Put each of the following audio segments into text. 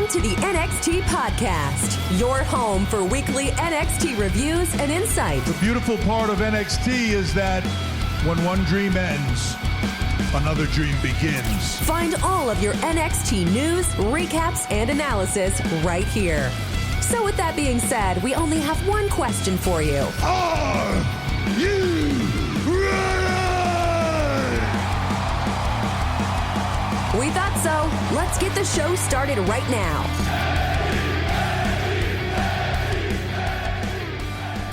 Welcome to the NXT Podcast, your home for weekly NXT reviews and insight. The beautiful part of NXT is that when one dream ends, another dream begins. Find all of your NXT news, recaps, and analysis right here. So with that being said, we only have one question for you. Are you ready? We thought so. Let's get the show started right now.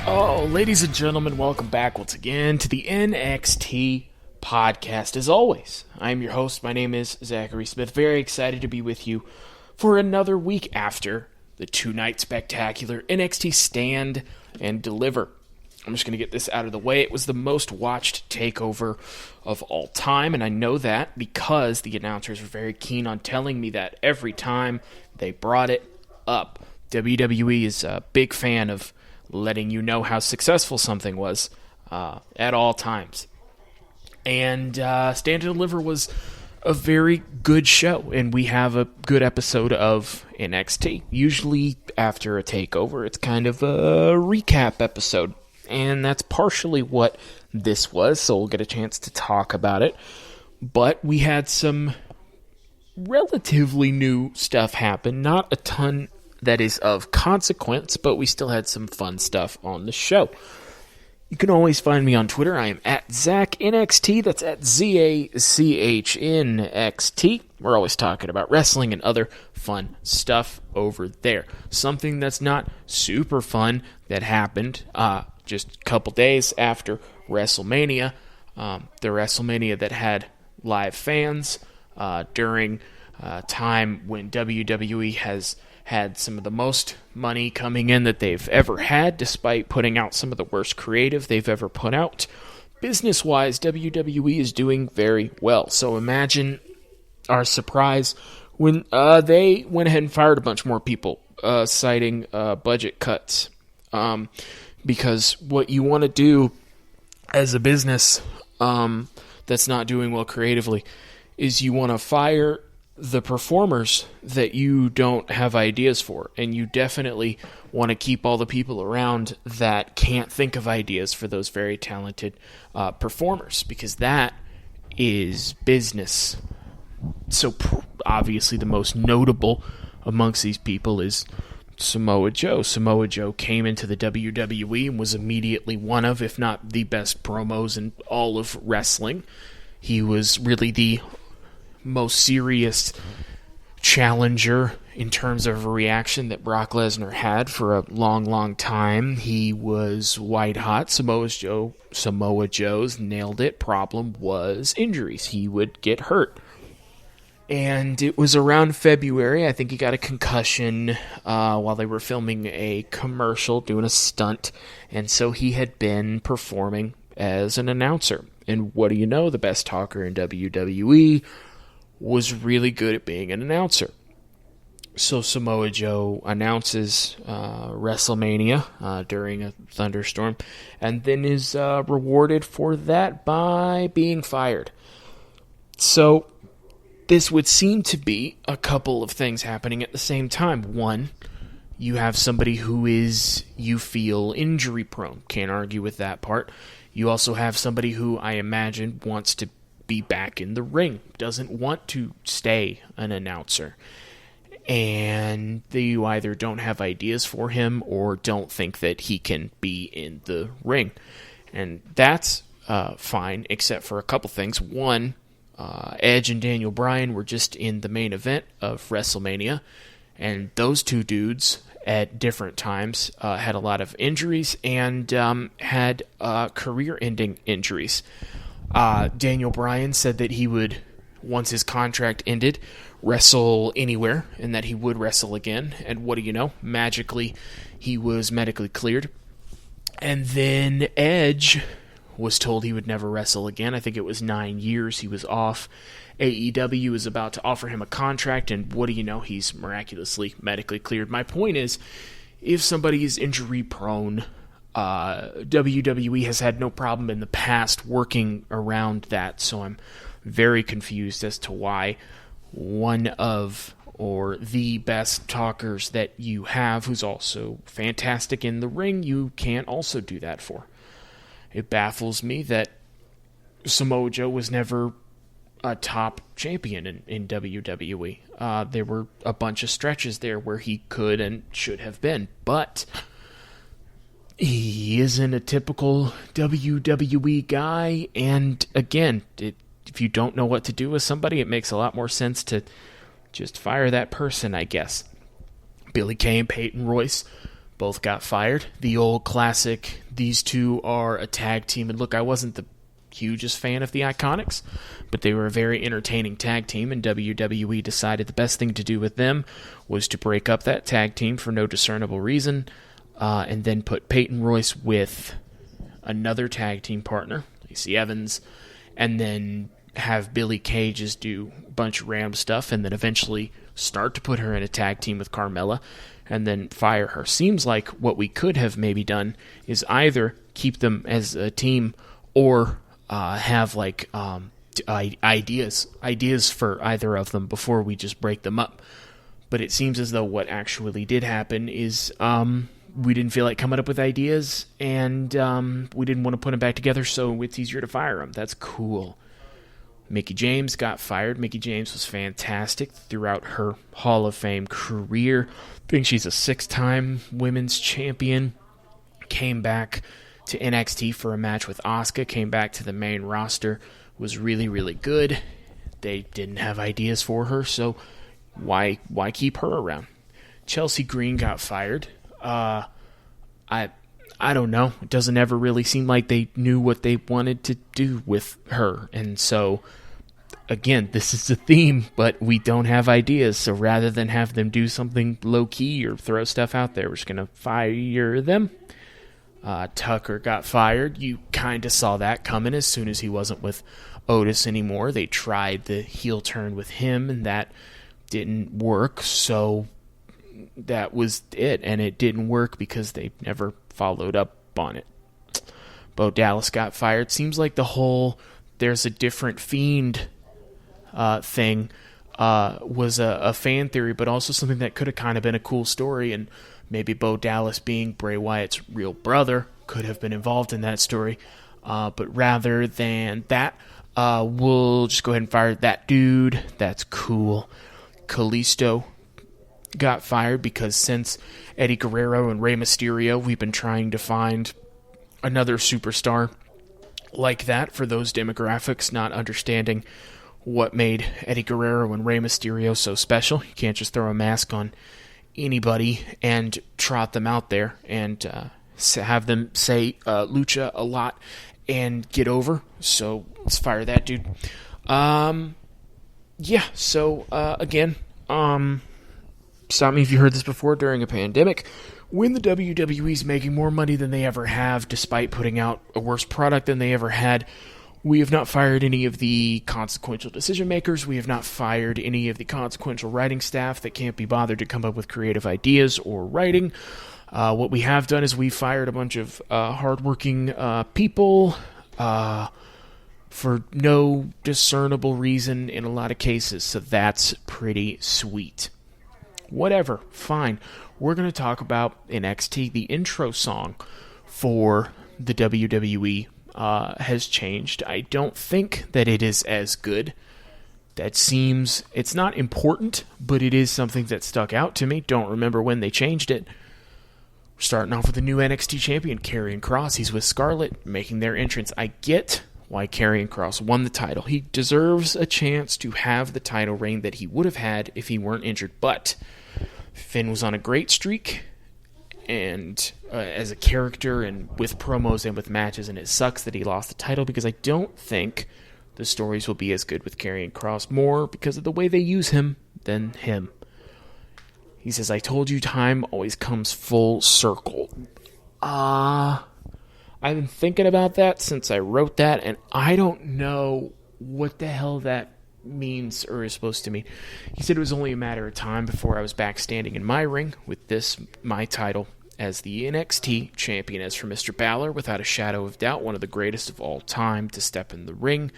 Oh, ladies and gentlemen, welcome back once again to the NXT Podcast. As always, I'm your host. My name is Zachary Smith. Very excited to be with you for another week after the two-night spectacular NXT Stand and Deliver. I'm just going to get this out of the way. It was the most watched takeover of all time, and I know that because the announcers were very keen on telling me that every time they brought it up. WWE is a big fan of letting you know how successful something was at all times. And Stand and Deliver was a very good show, and we have a good episode of NXT. Usually after a takeover, it's kind of a recap episode. And that's partially what this was, so we'll get a chance to talk about it. But we had some relatively new stuff happen. Not a ton that is of consequence, but we still had some fun stuff on the show. You can always find me on Twitter. I am at ZachNXT. That's at ZACHNXT. We're always talking about wrestling and other fun stuff over there. Something that's not super fun that happened just a couple days after WrestleMania, the WrestleMania that had live fans during a time when WWE has had some of the most money coming in that they've ever had, despite putting out some of the worst creative they've ever put out. Business-wise, WWE is doing very well. So imagine our surprise when they went ahead and fired a bunch more people, citing budget cuts. Because what you want to do as a business that's not doing well creatively is you want to fire the performers that you don't have ideas for. And you definitely want to keep all the people around that can't think of ideas for those very talented performers, because that is business. So obviously the most notable amongst these people is Samoa Joe. Samoa Joe came into the WWE and was immediately one of, if not the best promos in all of wrestling. He was really the most serious challenger in terms of a reaction that Brock Lesnar had for a long, long time. He was white hot. Samoa Joe's nailed it. Problem was injuries. He would get hurt. And it was around February. I think he got a concussion while they were filming a commercial, doing a stunt. And so he had been performing as an announcer. And what do you know? The best talker in WWE was really good at being an announcer. So Samoa Joe announces WrestleMania during a thunderstorm, and then is rewarded for that by being fired. So this would seem to be a couple of things happening at the same time. One, you have somebody who is, you feel, injury prone. Can't argue with that part. You also have somebody who I imagine wants to be back in the ring, doesn't want to stay an announcer. And you either don't have ideas for him or don't think that he can be in the ring. And that's fine, except for a couple things. One, Edge and Daniel Bryan were just in the main event of WrestleMania, and those two dudes at different times had a lot of injuries and had career-ending injuries. Daniel Bryan said that he would, once his contract ended, wrestle anywhere, and that he would wrestle again. And what do you know? Magically, he was medically cleared. And then Edge was told he would never wrestle again. I think it was 9 years he was off. AEW is about to offer him a contract, and what do you know? He's miraculously medically cleared. My point is, if somebody is injury prone, WWE has had no problem in the past working around that, so I'm very confused as to why one of or the best talkers that you have, who's also fantastic in the ring, you can't also do that for. It baffles me that Samoa Joe was never a top champion in WWE. There were a bunch of stretches there where he could and should have been, but he isn't a typical WWE guy, and again, if you don't know what to do with somebody, it makes a lot more sense to just fire that person, I guess. Billie Kay and Peyton Royce both got fired. The old classic, these two are a tag team, and look, I wasn't the hugest fan of the Iconics, but they were a very entertaining tag team, and WWE decided the best thing to do with them was to break up that tag team for no discernible reason, and then put Peyton Royce with another tag team partner, Lacey Evans, and then have Billie Kay just do a bunch of random stuff, and then eventually start to put her in a tag team with Carmella, and then fire her. Seems like what we could have maybe done is either keep them as a team or have like ideas for either of them before we just break them up. But it seems as though what actually did happen is we didn't feel like coming up with ideas, and we didn't want to put them back together, so it's easier to fire them. That's cool. Mickie James got fired. Mickie James was fantastic throughout her Hall of Fame career. I think she's a 6-time women's champion. Came back to NXT for a match with Asuka. Came back to the main roster. Was really, really good. They didn't have ideas for her, so why keep her around? Chelsea Green got fired. I don't know. It doesn't ever really seem like they knew what they wanted to do with her. And so, again, this is a theme, but we don't have ideas. So rather than have them do something low-key or throw stuff out there, we're just going to fire them. Tucker got fired. You kind of saw that coming as soon as he wasn't with Otis anymore. They tried the heel turn with him, and that didn't work. So that was it, and it didn't work because they never followed up on it. Bo Dallas got fired. Seems like the whole there's a different Fiend thing was a fan theory, but also something that could have kind of been a cool story, and maybe Bo Dallas being Bray Wyatt's real brother could have been involved in that story. But rather than that, we'll just go ahead and fire that dude. That's cool. Kalisto got fired because since Eddie Guerrero and Rey Mysterio, we've been trying to find another superstar like that for those demographics, not understanding what made Eddie Guerrero and Rey Mysterio so special. You can't just throw a mask on anybody and trot them out there and have them say Lucha a lot and get over. So let's fire that dude. Again, stop me if you heard this before. During a pandemic, when the WWE's making more money than they ever have, despite putting out a worse product than they ever had, we have not fired any of the consequential decision makers. We have not fired any of the consequential writing staff that can't be bothered to come up with creative ideas or writing. What we have done is we fired a bunch of hardworking people for no discernible reason in a lot of cases. So that's pretty sweet. Whatever, fine. We're going to talk about NXT. The intro song for the WWE has changed. I don't think that it is as good. That seems, it's not important, but it is something that stuck out to me. Don't remember when they changed it. We're starting off with the new NXT Champion, Karrion Kross. He's with Scarlett, making their entrance. I get why Karrion Kross won the title. He deserves a chance to have the title reign that he would have had if he weren't injured, but Finn was on a great streak, and as a character and with promos and with matches, and it sucks that he lost the title because I don't think the stories will be as good with Karrion Kross, more because of the way they use him than him. He says, I told you time always comes full circle. I've been thinking about that since I wrote that, and I don't know what the hell that means or is supposed to mean. He said it was only a matter of time before I was back standing in my ring with this, my title, as the NXT Champion. As for Mr. Baszler, without a shadow of doubt, one of the greatest of all time to step in the ring.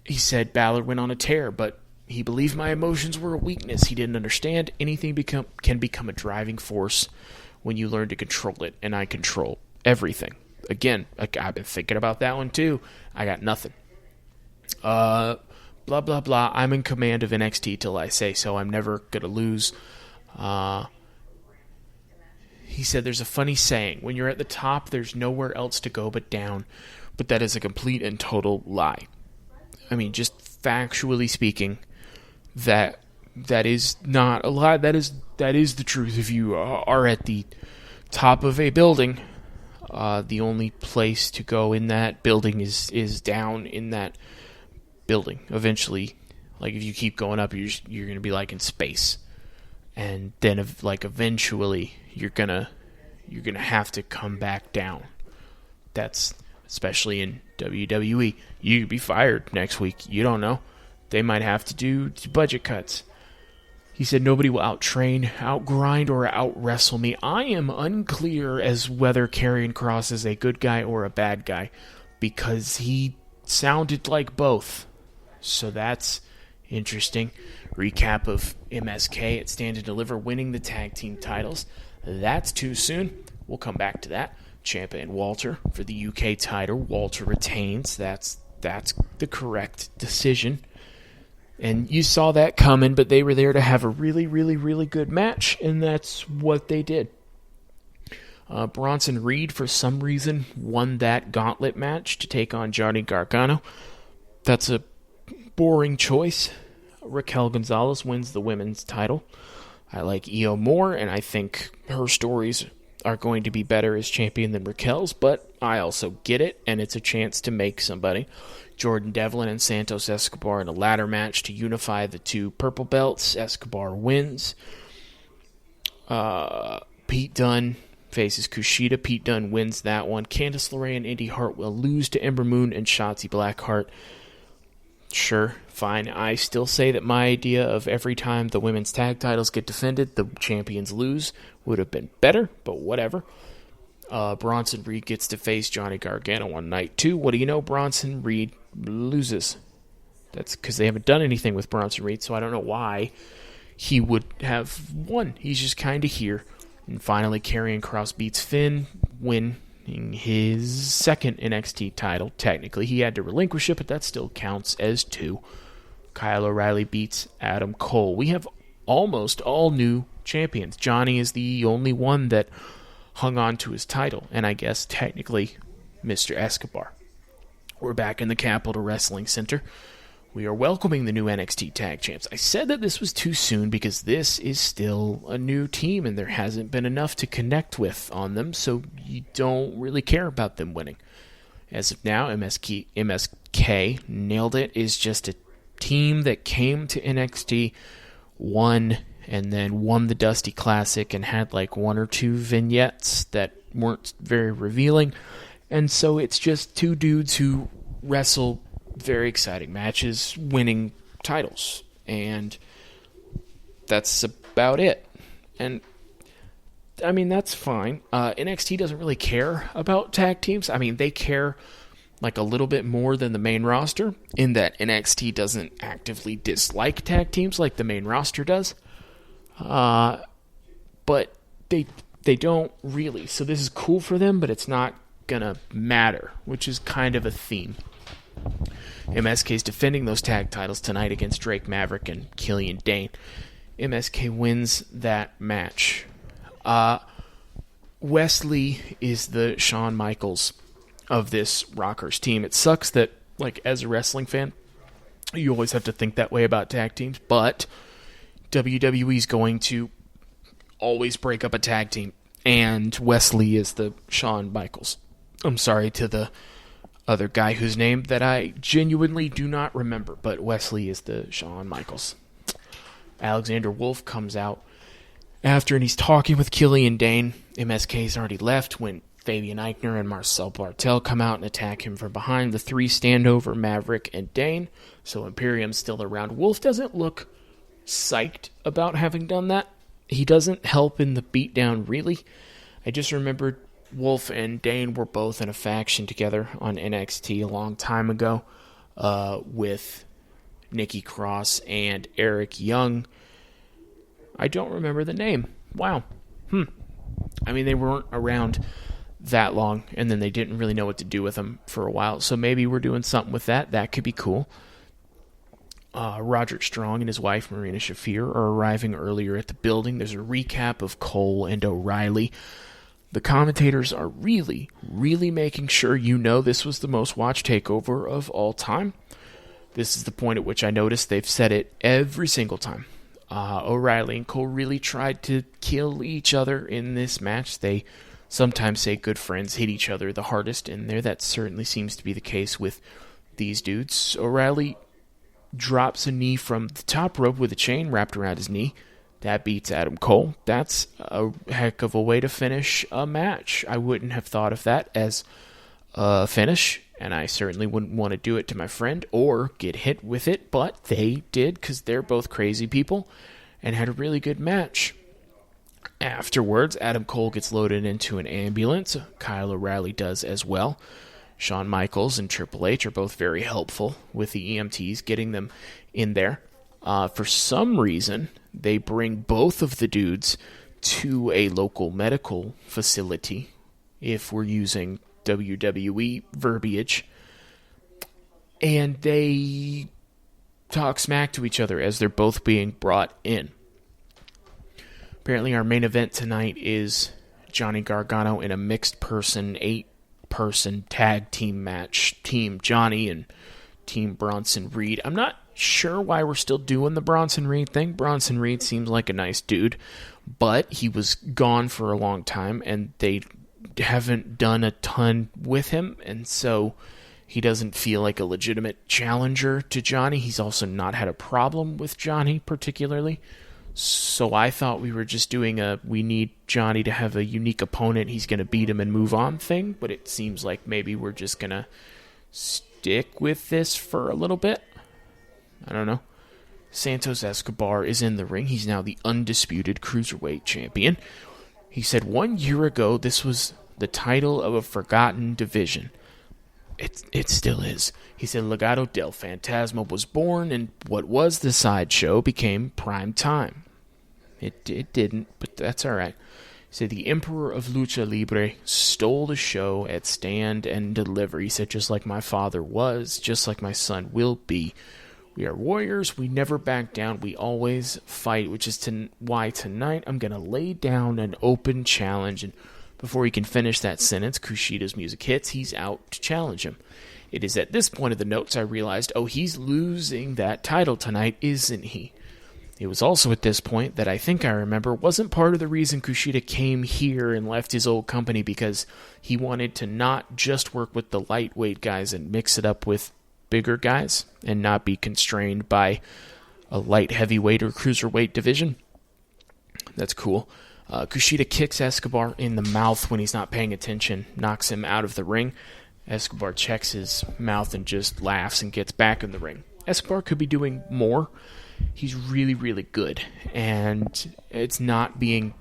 He said Baszler went on a tear, but He believed my emotions were a weakness. He didn't understand anything can become a driving force when you learn to control it, and I control everything. Again, I've been thinking about that one too. I got nothing. Blah, blah, blah. I'm in command of NXT till I say so. I'm never going to lose. He said there's a funny saying. When you're at the top, there's nowhere else to go but down. But that is a complete and total lie. I mean, just factually speaking, that is not a lie. That is the truth. If you are at the top of a building, the only place to go in that building is down in that building. Eventually, like if you keep going up, you're gonna be like in space, and then eventually you're gonna have to come back down. That's especially in WWE. You could be fired next week. You don't know. They might have to do budget cuts. He said nobody will out-train, out-grind, or out-wrestle me. I am unclear as whether Karrion Kross is a good guy or a bad guy, because he sounded like both. So that's interesting. Recap of MSK at Stand and Deliver winning the tag team titles. That's too soon. We'll come back to that. Ciampa and Walter for the UK title. Walter retains. That's the correct decision. And you saw that coming, but they were there to have a really, really, really good match, and that's what they did. Bronson Reed, for some reason, won that gauntlet match to take on Johnny Gargano. That's a boring choice. Raquel Gonzalez wins the women's title. I like Io more, and I think her stories are going to be better as champion than Raquel's, but I also get it, and it's a chance to make somebody. Jordan Devlin and Santos Escobar in a ladder match to unify the two purple belts. Escobar wins. Pete Dunne faces Kushida. Pete Dunne wins that one. Candice LeRae and Indy Hartwell lose to Ember Moon and Shotzi Blackheart. Sure, fine. I still say that my idea of every time the women's tag titles get defended, the champions lose would have been better, but whatever. Bronson Reed gets to face Johnny Gargano on night 2. What do you know? Bronson Reed loses. That's because they haven't done anything with Bronson Reed, so I don't know why he would have won. He's just kind of here. And finally, Karrion Kross beats Finn, winning his second NXT title. Technically, he had to relinquish it, but that still counts as 2. Kyle O'Reilly beats Adam Cole. We have almost all new champions. Johnny is the only one that hung on to his title, and I guess technically Mr. Escobar. We're back in the Capitol Wrestling Center. We are welcoming the new NXT Tag Champs. I said that this was too soon because this is still a new team and there hasn't been enough to connect with on them, so you don't really care about them winning. As of now, MSK nailed it. Is just a team that came to NXT, won, and then won the Dusty Classic and had like 1 or 2 vignettes that weren't very revealing. And so it's just 2 dudes who wrestle very exciting matches, winning titles. And that's about it. And, I mean, that's fine. NXT doesn't really care about tag teams. I mean, they care like a little bit more than the main roster, in that NXT doesn't actively dislike tag teams like the main roster does. But they don't really. So this is cool for them, but it's not gonna matter, which is kind of a theme. MSK is defending those tag titles tonight against Drake Maverick and Killian Dane. MSK wins that match. Wesley is the Shawn Michaels of this Rockers team. It sucks that, like, as a wrestling fan, you always have to think that way about tag teams, but WWE is going to always break up a tag team, and Wesley is the Shawn Michaels. I'm sorry to the other guy whose name that I genuinely do not remember, but Wesley is the Shawn Michaels. Alexander Wolf comes out after, and he's talking with Killian Dane. MSK's already left when Fabian Eichner and Marcel Bartel come out and attack him from behind. The 3 stand over Maverick and Dane, so Imperium's still around. Wolf doesn't look psyched about having done that. He doesn't help in the beatdown, really. I just remembered Wolf and Dane were both in a faction together on NXT a long time ago with Nikki Cross and Eric Young. I don't remember the name. Wow. I mean, they weren't around that long, and then they didn't really know what to do with them for a while. So maybe we're doing something with that. That could be cool. Roderick Strong and his wife, Marina Shafir, are arriving earlier at the building. There's a recap of Cole and O'Reilly. The commentators are really, really making sure you know this was the most watched takeover of all time. This is the point at which I noticed they've said it every single time. O'Reilly and Cole really tried to kill each other in this match. They sometimes say good friends hit each other the hardest in there. That certainly seems to be the case with these dudes. O'Reilly drops a knee from the top rope with a chain wrapped around his knee. That beats Adam Cole. That's a heck of a way to finish a match. I wouldn't have thought of that as a finish, and I certainly wouldn't want to do it to my friend or get hit with it, but they did because they're both crazy people and had a really good match. Afterwards, Adam Cole gets loaded into an ambulance. Kyle O'Reilly does as well. Shawn Michaels and Triple H are both very helpful with the EMTs, getting them in there. For some reason, they bring both of the dudes to a local medical facility, if we're using WWE verbiage, and they talk smack to each other as they're both being brought in. Apparently our main event tonight is Johnny Gargano in a mixed person, 8-person tag team match. Team Johnny and Team Bronson Reed. I'm not sure why we're still doing the Bronson Reed thing. Bronson Reed seems like a nice dude, but he was gone for a long time, and they haven't done a ton with him, and so he doesn't feel like a legitimate challenger to Johnny. He's also not had a problem with Johnny particularly. So I thought we were just doing we need Johnny to have a unique opponent, he's going to beat him and move on thing, but it seems like maybe we're just going to stick with this for a little bit. I don't know. Santos Escobar is in the ring. He's now the undisputed Cruiserweight champion. He said 1 year ago this was the title of a forgotten division. It still is. He said Legado del Fantasma was born, and what was the sideshow became prime time. It didn't, but that's all right. He said the Emperor of Lucha Libre stole the show at Stand and Deliver. He said just like my father was, just like my son will be. We are warriors. We never back down. We always fight, which is why tonight I'm going to lay down an open challenge. And before he can finish that sentence, Kushida's music hits. He's out to challenge him. It is at this point of the notes I realized, he's losing that title tonight, isn't he? It was also at this point that I think I remember wasn't part of the reason Kushida came here and left his old company, because he wanted to not just work with the lightweight guys and mix it up with bigger guys and not be constrained by a light heavyweight or cruiserweight division. That's cool. Kushida kicks Escobar in the mouth when he's not paying attention, knocks him out of the ring. Escobar checks his mouth and just laughs and gets back in the ring. Escobar could be doing more. He's really, really good, and it's not being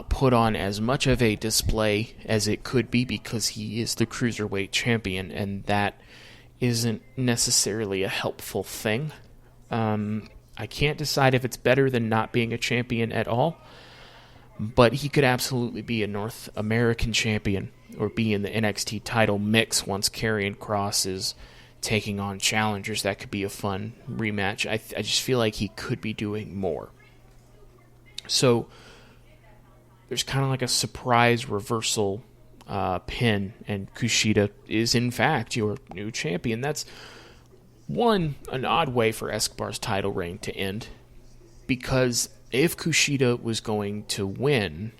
put on as much of a display as it could be because he is the Cruiserweight champion, and that isn't necessarily a helpful thing. I can't decide if it's better than not being a champion at all, but he could absolutely be a North American champion or be in the NXT title mix once Karrion Kross is taking on challengers. That could be a fun rematch. I just feel like he could be doing more. So there's kind of like a surprise reversal pin, and Kushida is in fact your new champion. That's an odd way for Escobar's title reign to end, because if Kushida was going to win,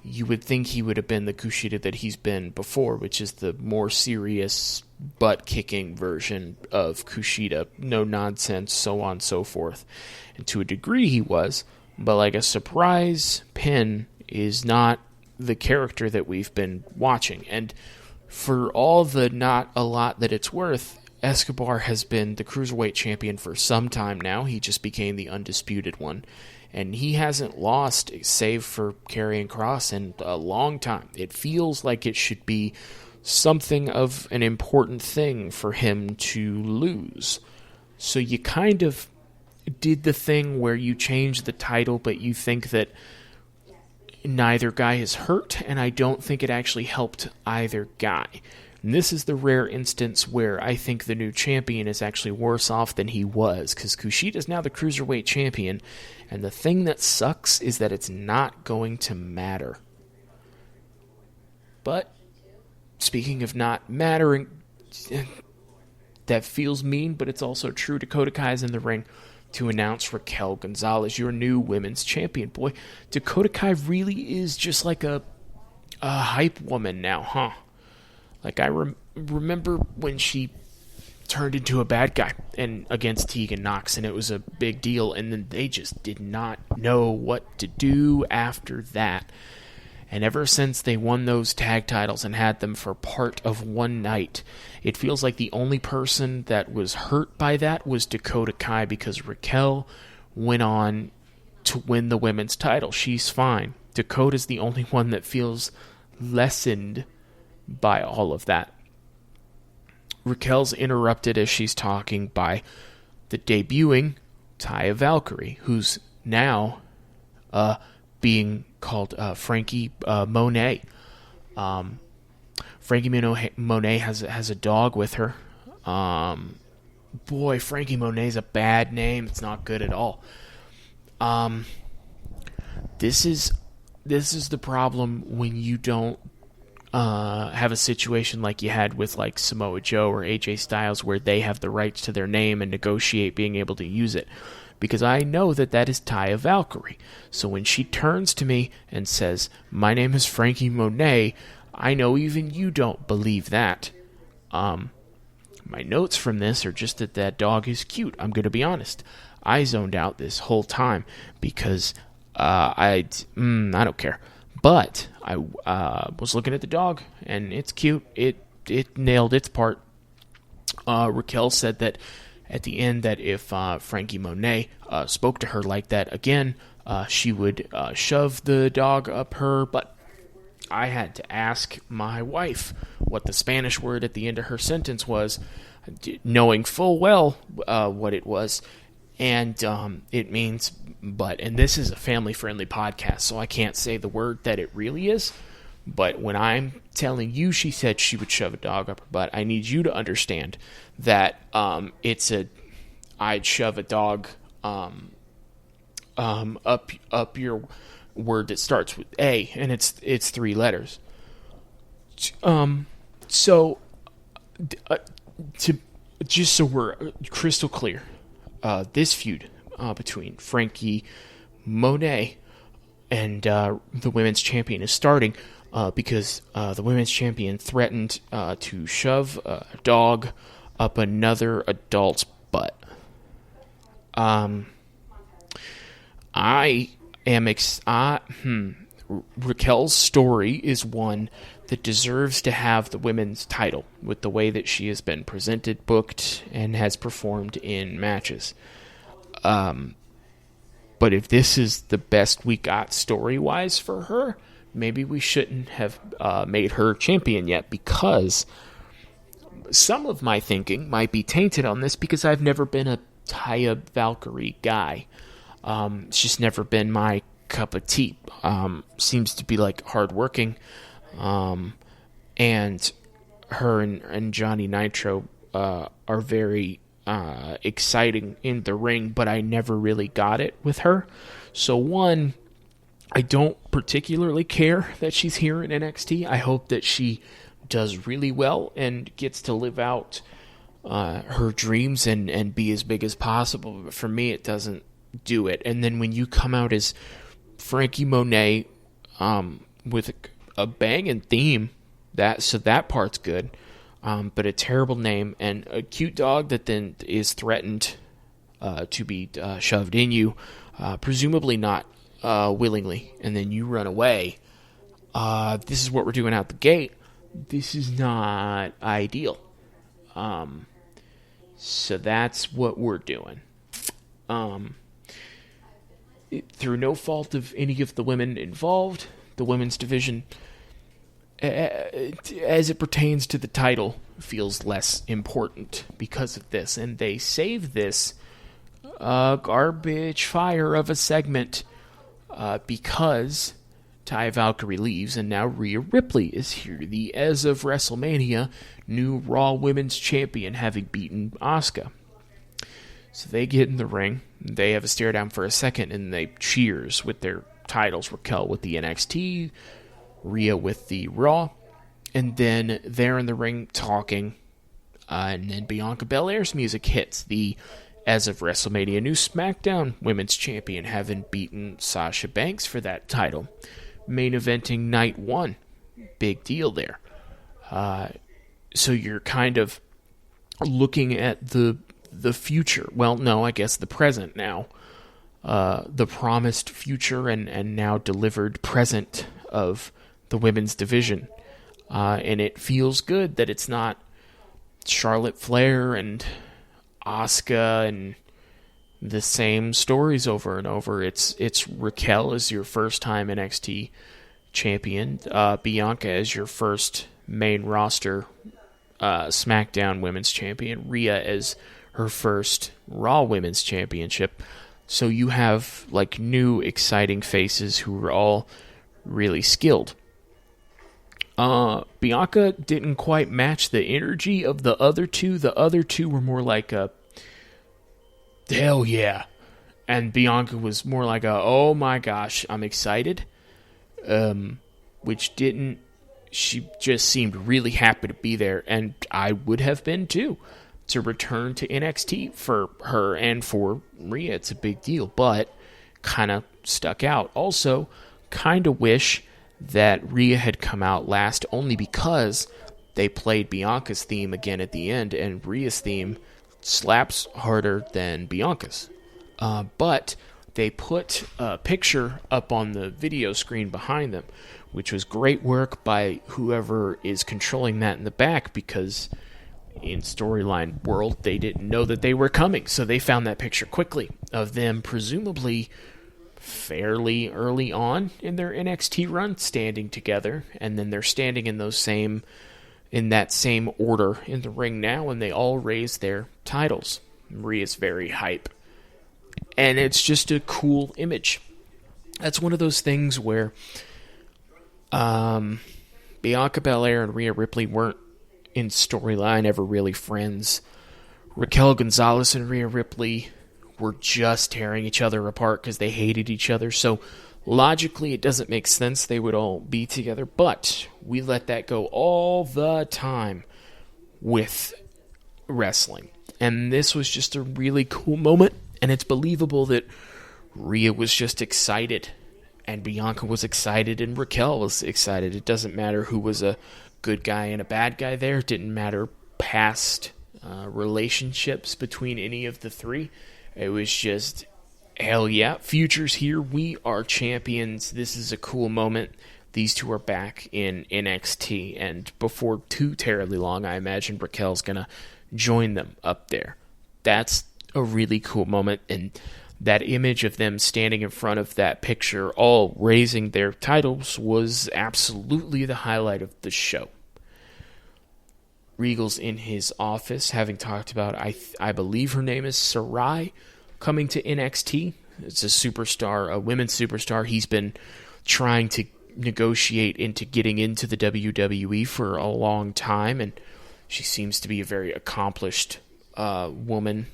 you would think he would have been the Kushida that he's been before, which is the more serious, butt-kicking version of Kushida. No nonsense, so on and so forth. And to a degree he was, but like a surprise pin is not the character that we've been watching. And for all the not a lot that it's worth, Escobar has been the Cruiserweight champion for some time now. He just became the undisputed one. And he hasn't lost, save for Karrion Kross, in a long time. It feels like it should be something of an important thing for him to lose. So you kind of did the thing where you change the title, but you think that neither guy is hurt, and I don't think it actually helped either guy. And this is the rare instance where I think the new champion is actually worse off than he was, because Kushida is now the Cruiserweight champion, and the thing that sucks is that it's not going to matter. But, speaking of not mattering, that feels mean, but it's also true. Dakota Kai is in the ring to announce Raquel Gonzalez, your new women's champion. Boy, Dakota Kai really is just like a hype woman now, huh? Like, I remember when she turned into a bad guy and against Tegan Nox, and it was a big deal, and then they just did not know what to do after that. And ever since they won those tag titles and had them for part of one night, it feels like the only person that was hurt by that was Dakota Kai, because Raquel went on to win the women's title. She's fine. Dakota's the only one that feels lessened by all of that. Raquel's interrupted as she's talking by the debuting Taya Valkyrie, who's now being called Frankie Monet. Frankie Monet has a dog with her. Boy, Frankie Monet's a bad name. It's not good at all. This is the problem when you don't have a situation like you had with like Samoa Joe or AJ Styles, where they have the rights to their name and negotiate being able to use it. Because I know that is Taya Valkyrie. So when she turns to me and says, "My name is Frankie Monet," I know even you don't believe that. My notes from this are just that dog is cute. I'm going to be honest. I zoned out this whole time because I don't care. But I was looking at the dog, and it's cute. It nailed its part. Raquel said that at the end that if Frankie Monet spoke to her like that again, she would shove the dog up her butt. I had to ask my wife what the Spanish word at the end of her sentence was, knowing full well what it was. And it means butt. And this is a family-friendly podcast, so I can't say the word that it really is. But when I'm telling you she said she would shove a dog up her butt, I need you to understand that I'd shove a dog up your word that starts with A, and it's 3 letters. So just so we're crystal clear, this feud between Frankie Monet and the women's champion is starting because the women's champion threatened to shove a dog up another adult's butt. Raquel's story is one that deserves to have the women's title with the way that she has been presented, booked, and has performed in matches. But if this is the best we got story-wise for her, maybe we shouldn't have made her champion yet, because some of my thinking might be tainted on this because I've never been a Taya Valkyrie guy. It's just never been my cup of tea. Seems to be like hardworking. And her and Johnny Nitro are very exciting in the ring, but I never really got it with her. So one, I don't particularly care that she's here in NXT. I hope that she does really well and gets to live out her dreams and be as big as possible. But for me, it doesn't do it. And then when you come out as Frankie Monet with a banging theme, that part's good. But a terrible name and a cute dog that then is threatened to be shoved in you, presumably not willingly, and then you run away. This is what we're doing out the gate. This is not ideal. So that's what we're doing. Through no fault of any of the women involved, the women's division as it pertains to the title, feels less important because of this. And they save this garbage fire of a segment because Taya Valkyrie leaves, and now Rhea Ripley is here, the as of WrestleMania new Raw Women's Champion, having beaten Asuka. So they get in the ring, they have a stare down for a second, and they cheers with their titles. Raquel with the NXT, Rhea with the Raw, and then they're in the ring talking, and then Bianca Belair's music hits, the as of WrestleMania new SmackDown Women's Champion, having beaten Sasha Banks for that title. Main eventing night 1. Big deal there. So you're kind of looking at the future. Well, no, I guess the present now. The promised future and now delivered present of the women's division. And it feels good that it's not Charlotte Flair and Asuka and the same stories over and over. It's Raquel as your first time NXT champion, Bianca as your first main roster SmackDown Women's Champion, Rhea as her first Raw Women's Championship. So you have like new exciting faces who are all really skilled. Bianca didn't quite match the energy of the other two. The other two were more like a hell yeah. And Bianca was more like a, oh my gosh, I'm excited. Which didn't, she just seemed really happy to be there. And I would have been too, to return to NXT for her and for Rhea. It's a big deal, but kind of stuck out. Also, kind of wish that Rhea had come out last, only because they played Bianca's theme again at the end, and Rhea's theme slaps harder than Bianca's. But they put a picture up on the video screen behind them, which was great work by whoever is controlling that in the back, because in storyline world, they didn't know that they were coming, so they found that picture quickly of them presumably fairly early on in their NXT run, standing together, and then they're standing in that same order in the ring now, and they all raise their titles. Rhea's very hype, and it's just a cool image. That's one of those things where Bianca Belair and Rhea Ripley weren't in storyline ever really friends. Raquel Gonzalez and Rhea Ripley were just tearing each other apart because they hated each other. So logically, it doesn't make sense they would all be together. But we let that go all the time with wrestling. And this was just a really cool moment. And it's believable that Rhea was just excited, and Bianca was excited, and Raquel was excited. It doesn't matter who was a good guy and a bad guy there. It didn't matter past relationships between any of the three. It was just, hell yeah, future's here. We are champions. This is a cool moment. These two are back in NXT. And before too terribly long, I imagine Raquel's going to join them up there. That's a really cool moment. And that image of them standing in front of that picture, all raising their titles, was absolutely the highlight of the show. Regal's in his office, having talked about, I believe her name is Sarai, coming to NXT. It's a superstar, a women's superstar. He's been trying to negotiate into getting into the WWE for a long time, and she seems to be a very accomplished woman.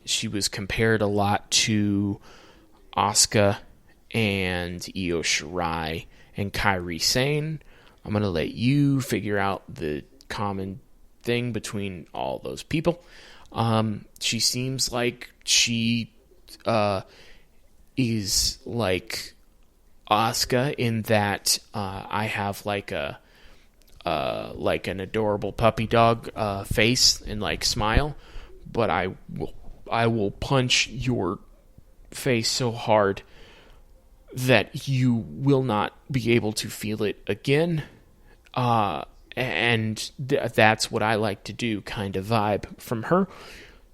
She was compared a lot to Asuka and Io Shirai and Kairi Sane. I'm going to let you figure out the common thing between all those people. She seems like she is like Asuka in that I have like an adorable puppy dog face and like smile, but I will punch your face so hard that you will not be able to feel it again. And that's what I like to do, kind of vibe from her.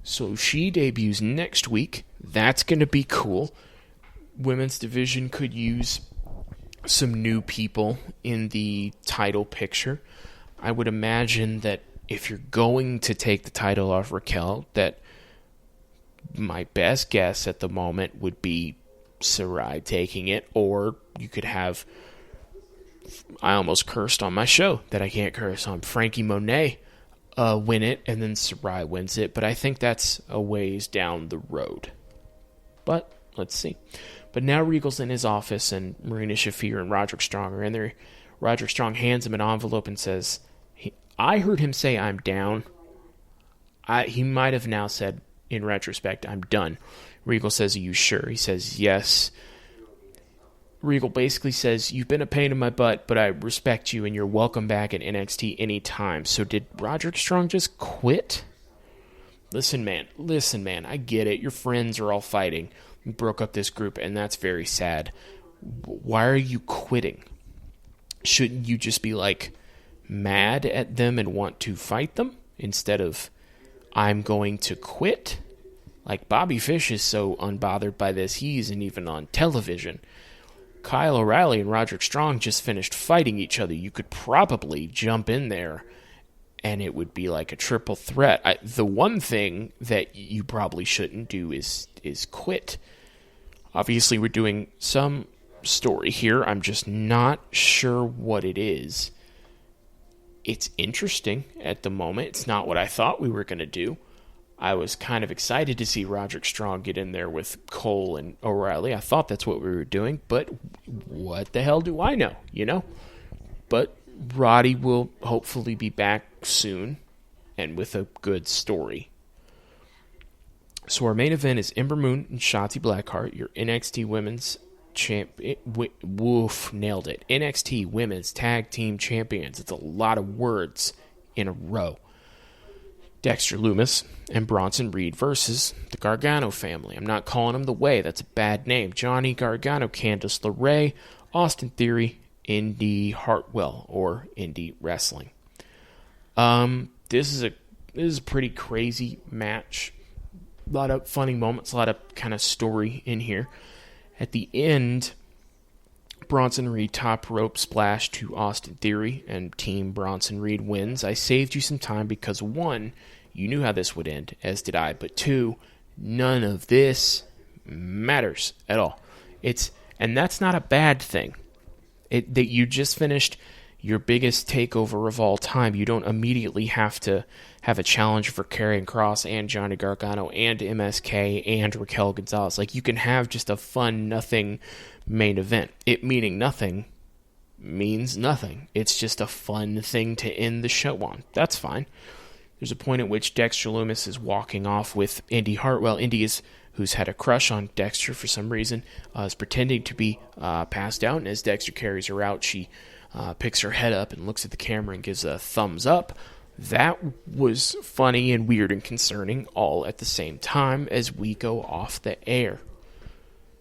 So she debuts next week. That's going to be cool. Women's division could use some new people in the title picture. I would imagine that if you're going to take the title off Raquel, that my best guess at the moment would be Sarai taking it, or you could have, I almost cursed on my show that I can't curse on, Frankie Monet win it, and then Sarai wins it, but I think that's a ways down the road. But let's see. But now Regal's in his office, and Marina Shafir and Roderick Strong are in there. Roderick Strong hands him an envelope and says, I heard him say I'm down. He might have now said, in retrospect, I'm done. Regal says, are you sure? He says, yes. Regal basically says, you've been a pain in my butt, but I respect you, and you're welcome back at NXT anytime. So did Roderick Strong just quit? Listen, man, I get it. Your friends are all fighting. You broke up this group, and that's very sad. Why are you quitting? Shouldn't you just be, mad at them and want to fight them instead of, I'm going to quit? Bobby Fish is so unbothered by this, he isn't even on television. Kyle O'Reilly and Roderick Strong just finished fighting each other. You could probably jump in there and it would be like a triple threat. The one thing that you probably shouldn't do is quit. Obviously, we're doing some story here. I'm just not sure what it is. It's interesting at the moment. It's not what I thought we were going to do. I was kind of excited to see Roderick Strong get in there with Cole and O'Reilly. I thought that's what we were doing, but what the hell do I know, But Roddy will hopefully be back soon and with a good story. So our main event is Ember Moon and Shotzi Blackheart, your NXT Women's nailed it. NXT Women's Tag Team Champions. It's a lot of words in a row. Dexter Lumis and Bronson Reed versus the Gargano family. I'm not calling them the Way. That's a bad name. Johnny Gargano, Candice LeRae, Austin Theory, Indy Hartwell, or Indy Wrestling. This is a pretty crazy match. A lot of funny moments, a lot of kind of story in here. At the end, Bronson Reed top rope splash to Austin Theory, and Team Bronson Reed wins. I saved you some time because, one, you knew how this would end, as did I, but two, none of this matters at all. And that's not a bad thing. That you just finished your biggest takeover of all time. You don't immediately have to have a challenge for Karrion Kross and Johnny Gargano and MSK and Raquel Gonzalez. You can have just a fun, nothing main event. It meaning nothing means nothing. It's just a fun thing to end the show on. That's fine. There's a point at which Dexter Lumis is walking off with Indy Hartwell. Indy who's had a crush on Dexter for some reason, is pretending to be passed out, and as Dexter carries her out, she picks her head up and looks at the camera and gives a thumbs up. That was funny and weird and concerning all at the same time as we go off the air.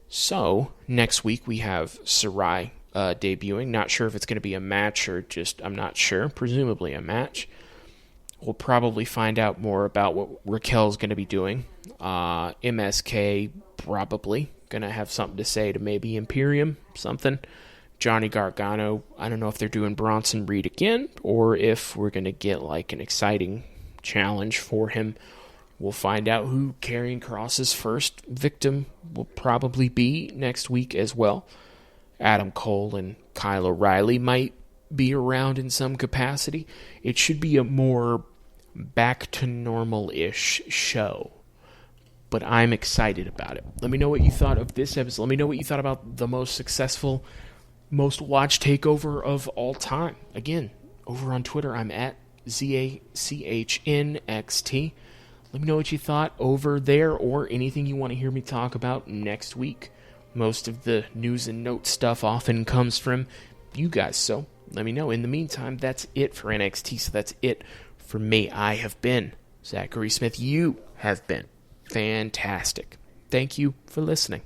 So, next week we have Sarai debuting. Not sure if it's going to be a match or just, I'm not sure, presumably a match. We'll probably find out more about what Raquel's going to be doing. MSK probably going to have something to say to maybe Imperium, something. Johnny Gargano, I don't know if they're doing Bronson Reed again, or if we're going to get an exciting challenge for him. We'll find out who Karrion Kross's first victim will probably be next week as well. Adam Cole and Kyle O'Reilly might be around in some capacity. It should be a more back to normal-ish show. But I'm excited about it. Let me know what you thought of this episode. Let me know what you thought about the most successful, most watched takeover of all time. Again, over on Twitter, I'm at ZACHNXT. Let me know what you thought over there or anything you want to hear me talk about next week. Most of the news and notes stuff often comes from you guys, so let me know. In the meantime, that's it for NXT, so that's it for me. I have been Zachary Smith. You have been fantastic. Thank you for listening.